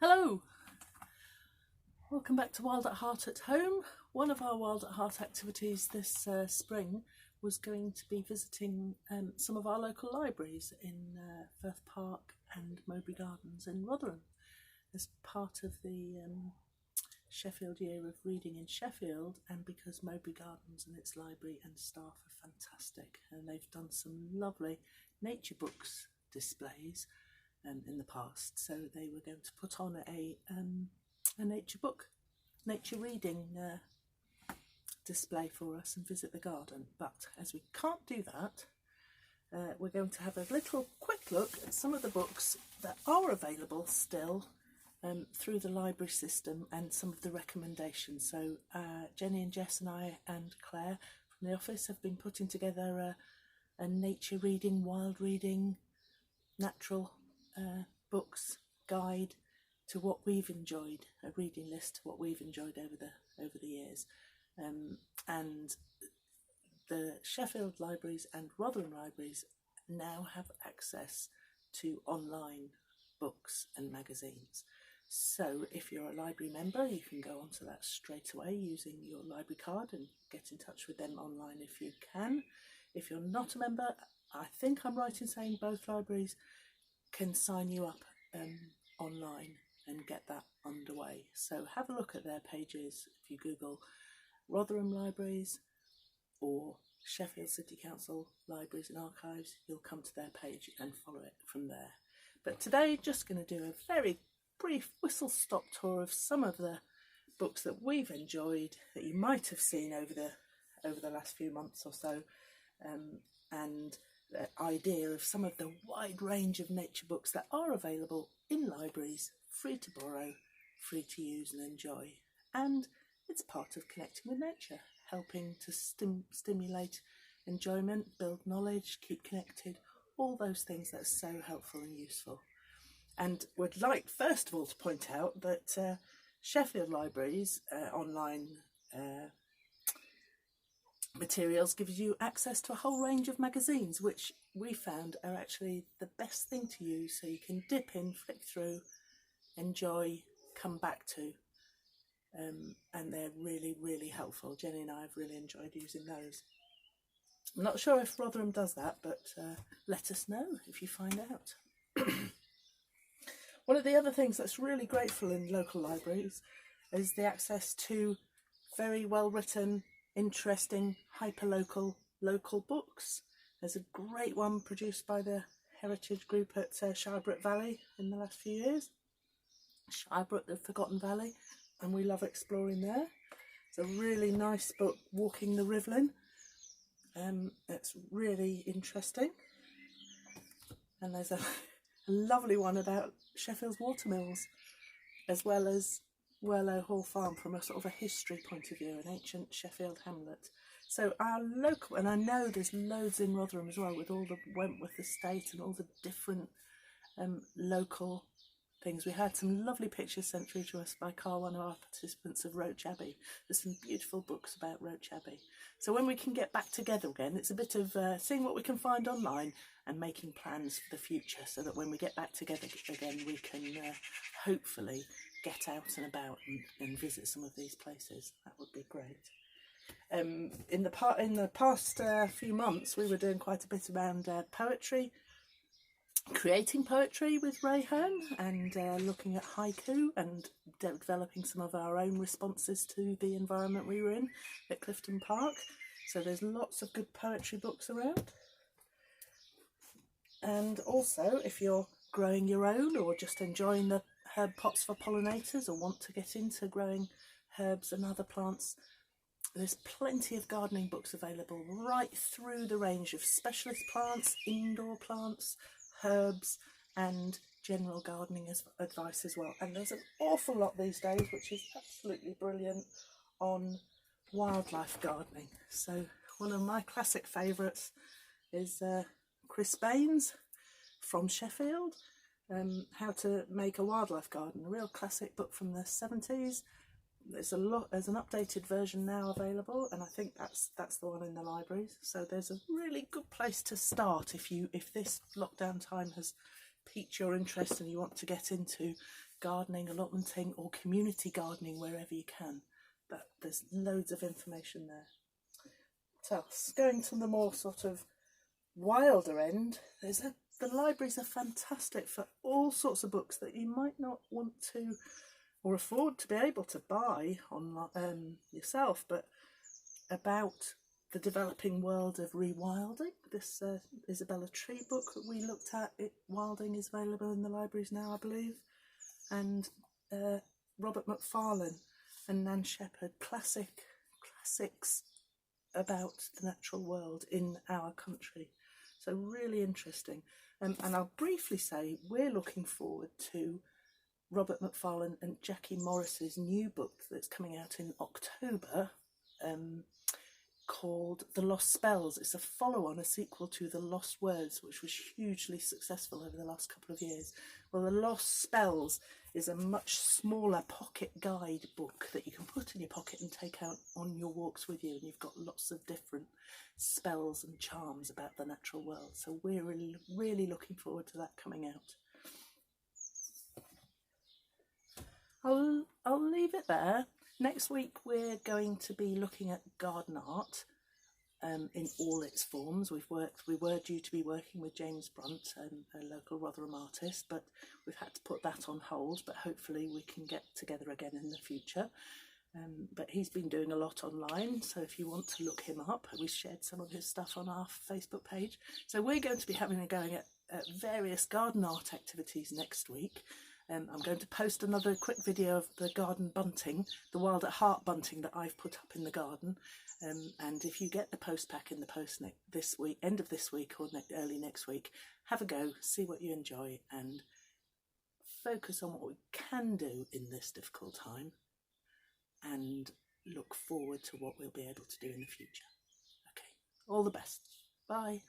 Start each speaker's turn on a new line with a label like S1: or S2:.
S1: Hello, welcome back to Wild at Heart at Home. One of our Wild at Heart activities this spring was going to be visiting some of our local libraries in Firth Park and Mowbray Gardens in Rotherham as part of the Sheffield Year of Reading in Sheffield, and because Mowbray Gardens and its library and staff are fantastic and they've done some lovely nature books displays in the past, so they were going to put on a nature reading display for us and visit the garden. But as we can't do that, we're going to have a little quick look at some of the books that are available still through the library system and some of the recommendations. So Jenny and Jess and I and Claire from the office have been putting together a nature reading, wild reading, natural books guide to what we've enjoyed, a reading list to what we've enjoyed over the years, and the Sheffield libraries and Rotherham libraries now have access to online books and magazines. So if you're a library member, you can go onto that straight away using your library card and get in touch with them online if you can. If you're not a member, I think I'm right in saying both libraries can sign you up online and get that underway. So have a look at their pages. If you Google Rotherham Libraries or Sheffield City Council Libraries and Archives, you'll come to their page and follow it from there. But today, just going to do a very brief whistle-stop tour of some of the books that we've enjoyed that you might have seen over the last few months or so, and the idea of some of the wide range of nature books that are available in libraries, free to borrow, free to use and enjoy. And it's part of connecting with nature, helping to stimulate enjoyment, build knowledge, keep connected, all those things that are so helpful and useful. And would like first of all to point out that Sheffield Libraries online materials gives you access to a whole range of magazines, which we found are actually the best thing to use, so you can dip in, flick through, enjoy, come back to, and they're really helpful. Jenny and I have really enjoyed using those. I'm not sure if Rotherham does that, but let us know if you find out. One of the other things that's really grateful in local libraries is the access to very well written, interesting, hyper-local books. There's a great one produced by the Heritage Group at Shirebrook Valley in the last few years. Shirebrook, the Forgotten Valley, and we love exploring there. It's a really nice book, Walking the Rivlin. It's really interesting. And there's a lovely one about Sheffield's watermills, as well as Werlow Hall Farm from a sort of a history point of view, an ancient Sheffield hamlet. So our local, and I know there's loads in Rotherham as well, with all the Wentworth estate and all the different local things. We had some lovely pictures sent through to us by Carl, one of our participants, of Roach Abbey. There's some beautiful books about Roach Abbey. So when we can get back together again, it's a bit of seeing what we can find online and making plans for the future, so that when we get back together again, we can hopefully get out and about and visit some of these places. That would be great. In the past few months, we were doing quite a bit around poetry, creating poetry with Ray Hearn, and looking at haiku and developing some of our own responses to the environment we were in at Clifton Park. So there's lots of good poetry books around. And also, if you're growing your own or just enjoying the herb pots for pollinators, or want to get into growing herbs and other plants, there's plenty of gardening books available right through the range of specialist plants, indoor plants, herbs and general gardening advice as well. And there's an awful lot these days, which is absolutely brilliant, on wildlife gardening. So one of my classic favourites is Chris Baines from Sheffield, How to Make a Wildlife Garden, a real classic book from the 70s. There's an updated version now available, and I think that's the one in the libraries. So there's a really good place to start if this lockdown time has piqued your interest and you want to get into gardening, allotmenting or community gardening wherever you can, but there's loads of information there. So going to the more sort of wilder end, the libraries are fantastic for all sorts of books that you might not want to or afford to be able to buy on yourself, but about the developing world of rewilding. This Isabella Tree book that we looked at, Wilding, is available in the libraries now, I believe, and Robert Macfarlane and Nan Shepherd, classics about the natural world in our country. So really interesting. And I'll briefly say we're looking forward to Robert Macfarlane and Jackie Morris's new book that's coming out in October, called The Lost Spells. It's a follow-on, a sequel to The Lost Words, which was hugely successful over the last couple of years. Well, The Lost Spells is a much smaller pocket guide book that you can put in your pocket and take out on your walks with you, and you've got lots of different spells and charms about the natural world. So we're really looking forward to that coming out. I'll leave it there. Next week we're going to be looking at garden art in all its forms. We were due to be working with James Brunt, a local Rotherham artist, but we've had to put that on hold, but hopefully we can get together again in the future. But he's been doing a lot online, so if you want to look him up, we shared some of his stuff on our Facebook page. So we're going to be having a go at various garden art activities next week. I'm going to post another quick video of the garden bunting, the Wild at Heart bunting that I've put up in the garden. And if you get the post pack in the post this week, end of this week or early next week, have a go, see what you enjoy, and focus on what we can do in this difficult time, and look forward to what we'll be able to do in the future. Okay, all the best. Bye.